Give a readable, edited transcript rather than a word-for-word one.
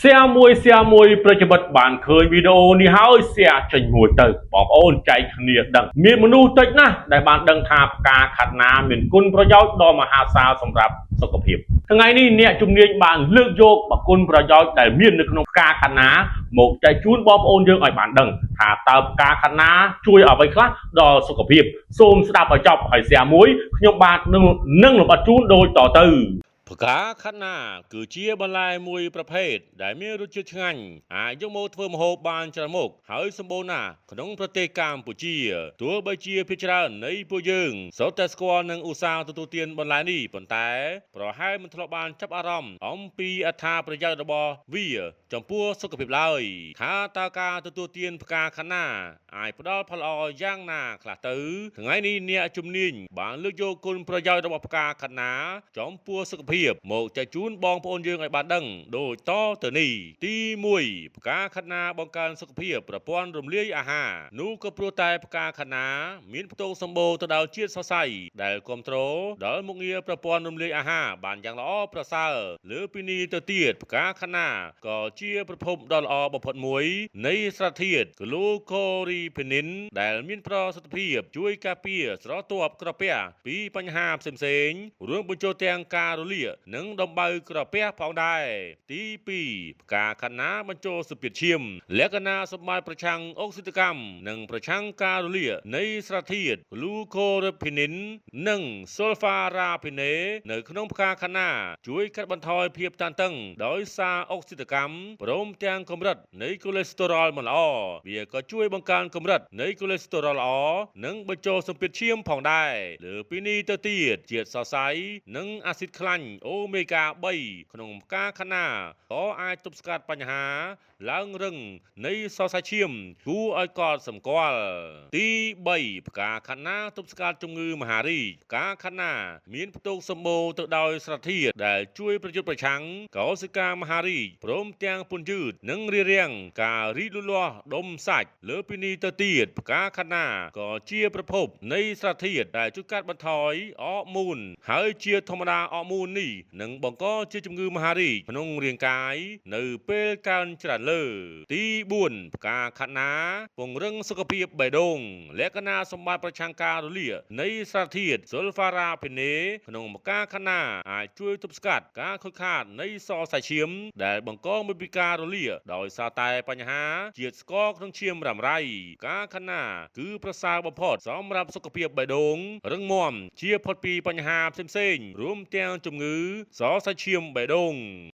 xe môiប្រតិបត្តិបានឃើញវីដេអូនេះហើយ share ចេញមួយទៅបងប្អូនចែកគ្នាដឹងមានមនុស្សតិចណាស់ដែលបានដឹងថាផ្កាខាត់ណាមានគុណប្រយោជន៍ដ៏មហាសាលសម្រាប់សុខភាពថ្ងៃនេះអ្នកជំនាញបានលើកយកគុណប្រយោជន៍ដែលមាននៅក្នុងផ្កាខាត់ណាមកចែកជូនបងប្អូនយើងឲ្យបានដឹងថាតើផ្កាខាត់ណាជួយអ្វីខ្លះដល់សុខភាពសូមស្ដាប់ឲ្យចប់ហើយ share មួយខ្ញុំបាទនឹងលម្អិតជូនដូចតទៅផ្កាខាត់ណាគឺជាបន្លែមួយប្រភេទដែលមានរសជាតិឆ្ងាញ់អាចយកមកធ្វើម្ហូបបានច្រើនមុខហើយសម្បូរណាស់ក្នុងប្រទេសកម្ពុជាទោះបីជាភាគច្រើននៃពួកយើងសុទ្ធតែស្គាល់និងឧស្សាហ៍ទទួលទានបន្លែនេះប៉ុន្តែប្រហែលមិនធ្លាប់បានចាប់អារម្មណ៍អំពីអត្ថប្រយោជន៍របស់វាចំពោះសុខភាពឡើយថាតើការទទួលទានផ្កាខាត់ណាអាចផ្ដល់ផលល្អយ៉ាងណាខ្លះទៅថ្ងៃនេះអ្នកជំនាញបានលើកយកគុណប្រយោជន៍របស់ផ្កាខាត់ណាចំពោះសុខភាពមកចែកជូនបងប្អូនយើងឲ្យបានដឹងដូចតទៅនេះទី1ផ្កាខាត់ណាបង្កើនសុខភាពប្រព័ន្ធរំលាយអាហារនោះក៏ព្រោះតែផ្កាខាត់ណាមានផ្ទុកសម្បូរទៅដោយជាតិសរសៃដែលគ្រប់គ្រងដល់មុខងារប្រព័ន្ធរំលាយអាហារបានយ៉ាងល្អប្រសើរលើពីនេះទៅទៀតផ្កាខាត់ណាក៏ជាប្រភពដ៏ល្អបំផុតមួយនៃសារធាតុក្លូកូរីភេនីនដែលមានប្រសិទ្ធភាពជួយការពារស្រទាប់ក្រពះពីបញ្ហាផ្សេងៗរួមបញ្ចូលទាំងការរលាកនិងដំបៅក្រពះផងដែរទី2ផ្កាខាត់ណាបញ្ចូលសម្ពាធឈាមលក្ខណៈសម្បត្តិប្រឆាំងអុកស៊ីតកម្មនិងប្រឆាំងការរលាកនៃសារធាតុក្លូកូរីភេនីននិងស៊ុលហ្វារ៉ាភេនេនៅក្នុងផ្កាខាត់ណាជួយកាត់បន្ថយភាពតានតឹងដោយសារអុកស៊ីតកម្មព្រមទាំងកម្រិតនៃកូលេស្តេរ៉ុលមិនល្អវាក៏ជួយបង្កើនកម្រិតនៃកូលេស្តេរ៉ុលល្អនិងបញ្ចូលសម្ពាធឈាមផងដែរលើពីនេះទៅទៀតជាតិសរសៃនិងអាស៊ីតខ្លាញ់អូមេហ្គា3ក្នុងផ្កាខាត់ណាក៏អាចទប់ស្កាត់បញ្ហាឡើងរឹងនៃសរសៃឈាមគួរឲ្យកត់សម្គាល់ទី3ផ្កាខាត់ណាទប់ស្កាត់ជំងឺមហារីកផ្កាខាត់ណាមានផ្ទុកសម្បូរទៅដោយសារធាតុដែលជួយប្រយុទ្ធប្រឆាំងកោសិកាមហារីកព្រមទាំងពន្យឺតនិងរារាំងការរីកលូតលាស់ដុំសាច់លើពីនេះទៅទៀតផ្កាខាត់ណាក៏ជាប្រភពនៃសារធាតុដែលជួយកាត់បន្ថយអរម៉ូនហើយជាធម្មតាអរម៉ូននេះនឹងបង្កជាជំងឺមហារីកក្នុងរាងកាយនៅពេលកើនច្រើនលើទី4ផ្កាខាត់ណាពង្រឹងសុខភាពបេះដូងលក្ខណៈសម្បត្តិប្រឆាំងការរលាកនៃសារធាតុស៊ុលហ្វារ៉ាភេនេក្នុងផ្កាខាត់ណាអាចជួយទប់ស្កាត់ការខូចខាតនៃសរសៃឈាមដែលបង្កមកពីការរលាកដោយសារតែបញ្ហាជាតិស្ករក្នុងឈាមរ៉ាំរ៉ៃផ្កាខាត់ណាគឺប្រសើរបំផុតសម្រាប់សុខភាពបេះដូងរឹងមាំជាផុតពីបញ្ហាផ្សេងៗរួមទាំងជំងឺសរសៃឈាមបេះដូង